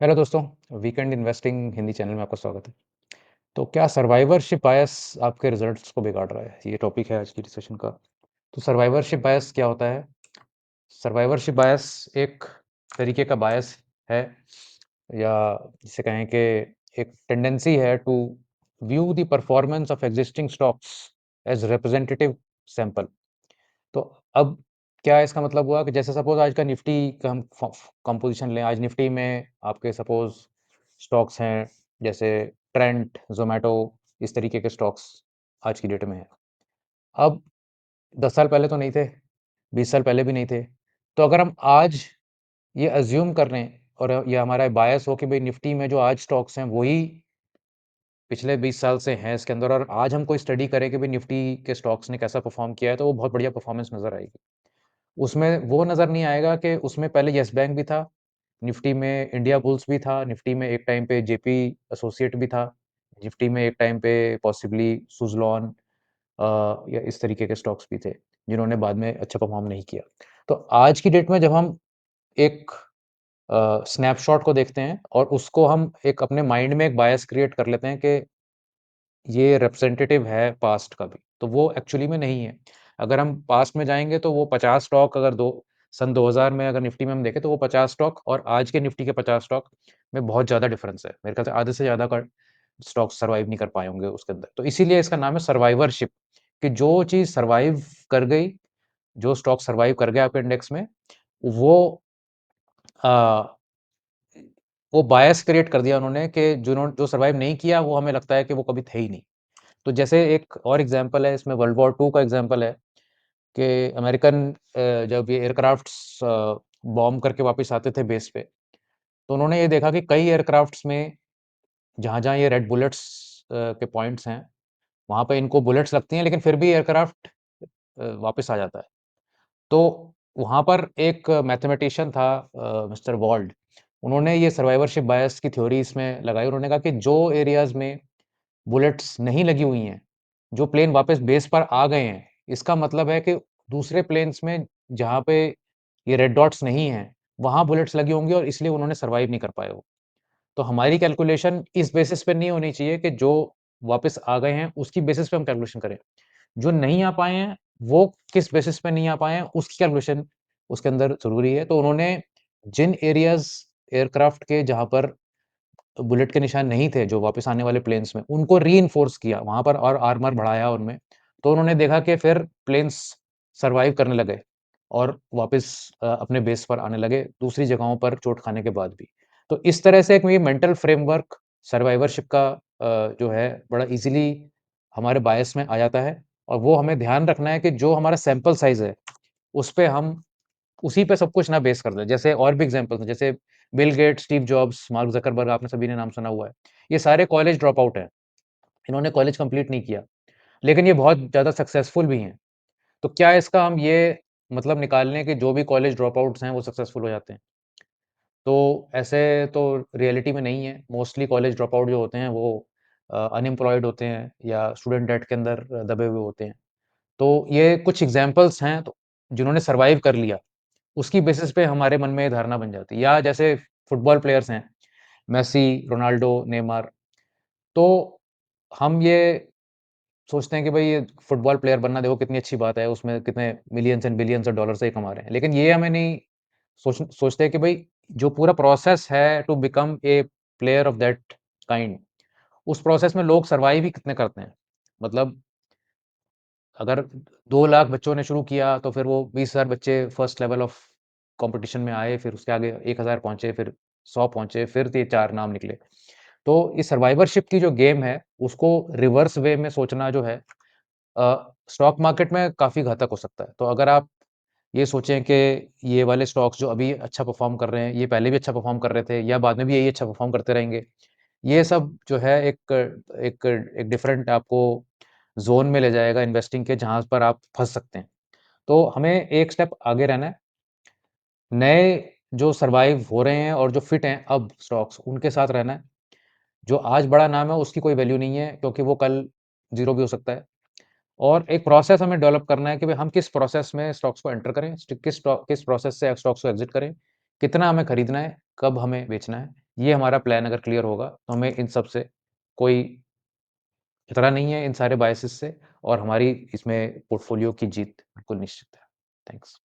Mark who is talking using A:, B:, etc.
A: Hello दोस्तों, weekend investing Hindi channel में आपका स्वागत है। तो क्या सर्वाइवरशिप बायस आपके रिजल्ट्स को बिगाड़ रहा है? ये टॉपिक है आज की डिस्कशन का। तो सर्वाइवरशिप बायस क्या होता है? सर्वाइवरशिप बायस एक तरीके का बायस है या जिसे कहें कि एक टेंडेंसी है to view the performance of existing stocks as representative sample. तो अब क्या इसका मतलब हुआ कि जैसे सपोज आज का निफ्टी का हम कंपोजिशन लें, आज निफ्टी में आपके सपोज स्टॉक्स हैं जैसे ट्रेंट, जोमेटो, इस तरीके के स्टॉक्स आज की डेट में है। अब 10 साल पहले तो नहीं थे, 20 साल पहले भी नहीं थे। तो अगर हम आज ये अज्यूम कर लें और ये हमारा बायस हो कि भाई निफ्टी में जो आज स्टॉक्स हैं वही पिछले 20 साल से हैं इसके अंदर, और आज हम कोई स्टडी करें कि भाई निफ्टी के स्टॉक्स ने कैसा परफॉर्म किया है, तो वो बहुत बढ़िया परफॉर्मेंस नजर आएगी। उसमें वो नज़र नहीं आएगा कि उसमें पहले येस बैंक भी था, निफ्टी में इंडिया बुल्स भी था, निफ्टी में एक टाइम पे जेपी एसोसिएट भी था, निफ्टी में एक टाइम पे पॉसिबली सुज़लॉन या इस तरीके के स्टॉक्स भी थे, जिन्होंने बाद में अच्छा परफॉर्म नहीं किया। तो आज की डेट में जब हम एक स्नैपशॉट को देखते हैं और उसको हम एक अपने माइंड में एक बायस क्रिएट कर लेते हैं कि ये रिप्रेजेंटेटिव है पास्ट का भी, तो वो एक्चुअली में नहीं है। अगर हम पास्ट में जाएँगे तो वो 50 स्टॉक अगर दो सन 2000 में अगर निफ्टी में हम देखें तो वो 50 स्टॉक और आज के निफ्टी के 50 स्टॉक में बहुत ज़्यादा डिफरेंस है। मेरे ख्याल से आधे से ज़्यादा का स्टॉक सर्वाइव नहीं कर पाए होंगे उसके अंदर। तो इसीलिए इसका नाम है सर्वाइवरशिप, कि जो चीज़ सर्वाइव कर गई, जो स्टॉक सर्वाइव कर गया आपके इंडेक्स में, वो अ, वो बायस क्रिएट कर दिया उन्होंने कि जो सर्वाइव नहीं किया वो हमें लगता है कि वो कभी थे ही नहीं। तो जैसे एक और एग्जांपल है, इसमें वर्ल्ड वॉर 2 का एग्जांपल है कि अमेरिकन जब ये एयरक्राफ्ट्स बॉम्ब करके वापस आते थे बेस पे, तो उन्होंने ये देखा कि कई एयरक्राफ्ट्स में जहाँ-जहाँ ये रेड बुलेट्स के पॉइंट्स हैं, वहाँ पे इनको बुलेट्स लगती हैं, लेकिन फिर भी एयरक्राफ्ट वापस आ जाता है। तो वहाँ पर एक मैथमेटिशियन था मिस्टर वॉल्ड, उन्होंने ये सर्वाइवरशिप बायस की थ्योरी इसमें लगाई। उन्होंने कहा कि जो एरियाज़ में बुलेट्स नहीं लगी हुई हैं, जो प्लेन वापस बेस पर आ गए हैं, इसका मतलब है कि दूसरे प्लेन्स में जहाँ पे ये रेड डॉट्स नहीं हैं, वहाँ बुलेट्स लगी होंगी और इसलिए उन्होंने सर्वाइव नहीं कर पाए वो। तो हमारी कैलकुलेशन इस बेसिस पे नहीं होनी चाहिए कि जो वापस आ गए हैं, उसकी बेसिस पे हम कैलकुलेशन करें। जो नहीं आ पाए हैं, वो किस बेसिस पे नहीं आ पाए हैं, उसकी कैलकुलेशन उसके अंदर ज़रूरी है। तो उन्होंने जिन एरियाज़ एयरक्राफ्ट के जहाँ पर बुलेट के निशान नहीं थे, जो वापस आने वाले प्लेन्स में, उनको रीइन्फोर्स किया, वहाँ पर और आर्मर बढ़ाया उनमें। तो उन्होंने देखा कि फिर प्लेन्स सर्वाइव करने लगे और वापस अपने बेस पर आने लगे, दूसरी जगहों पर चोट खाने के बाद भी। तो इस तरह से एक ये मेंटल फ्रेमवर्क सर्वाइवरशिप का जो है बड़ा ईज़िली हमारे बायस में आ जाता है, और वो हमें ध्यान रखना है कि जो हमारा सैंपल साइज़ है, उसपे हम उसी पे सब कुछ ना बेस कर दें। जैसे और भी एग्ज़ाम्पल्स हैं, जैसे Bill Gates, Steve jobs, mark Zuckerberg, आपने सभी ने नाम सुना हुआ है। ये सारे कॉलेज ड्रॉप आउट हैं। इन्होंने कॉलेज कंप्लीट नहीं किया, लेकिन ये बहुत ज़्यादा सक्सेसफुल भी हैं। तो क्या इसका हम ये मतलब निकाल लें कि जो भी कॉलेज ड्रॉप आउट्स हैं, वो सक्सेसफुल हो जाते हैं? तो ऐसे तो रियलिटी में नहीं है। मोस्टली कॉलेज ड्रॉप आउट जो होते हैं, वो अनएम्प्लॉयड होते हैं या स्टूडेंट डेब्ट के अंदर दबे हुए होते हैं। तो ये कुछ एग्ज़ाम्पल्स हैं तो जिन्होंने सर्वाइव कर लिया। उसकी बेसिस पे हमारे मन में ये धारणा बन जाती है। या जैसे फुटबॉल प्लेयर्स हैं, मेसी, रोनाल्डो, नेमार, तो हम ये सोचते हैं कि भई ये फुटबॉल प्लेयर बनना देखो कितनी अच्छी बात है, उसमें कितने millions and billions of dollars ही कमा रहे हैं। लेकिन ये हमें नहीं सोचते कि भई जो पूरा प्रोसेस है to become a player of that kind, उस प्रोसेस में लोग सर्वाइव ही कितने करते हैं। मतलब अगर 2 लाख बच्चों ने शुरू किया, तो फिर वो 20,000 बच्चे फर्स्ट लेवल ऑफ कॉम्पिटिशन में आए, फिर उसके आगे 1,000 पहुँचे, फिर 100 पहुँचे, फिर ये 4 नाम निकले। तो इस सर्वाइवरशिप की जो गेम है, उसको रिवर्स वे में सोचना जो है स्टॉक मार्केट में काफ़ी घातक हो सकता है। तो अगर आप ये सोचें कि ये वाले स्टॉक्स जो अभी अच्छा परफ़ॉर्म कर रहे हैं, ये पहले भी अच्छा परफ़ॉर्म कर रहे थे या बाद में भी यही अच्छा परफ़ॉर्म करते रहेंगे। ये सब जो है एक एक डिफरेंट आपको ज़ोन में ले जाएगा इन्वेस्टिंग के, जहाँ पर आप फँस सकते हैं। तो हमें एक स्टेप आगे रहना है। नए जो सर्वाइव हो रहे हैं और जो फिट हैं अब स्टॉक्स, उनके साथ रहना है। जो आज बड़ा नाम है उसकी कोई वैल्यू नहीं है, क्योंकि वो कल ज़ीरो भी हो सकता है। और एक प्रोसेस हमें डेवलप करना है कि भई हम किस प्रोसेस में स्टॉक्स को एंटर करें, किस प्रोसेस से स्टॉक्स को एग्ज़िट करें, कितना हमें खरीदना है, कब हमें बेचना है, ये हमारा प्लान अगर क्लियर होगा, तो हमें इन सब से कोई खतरा नहीं है इन सारे बायसेस से और हमारी इसमें पोर्टफ़ोलियो की जीत बिल्कुल निश्चित है। थैंक्स।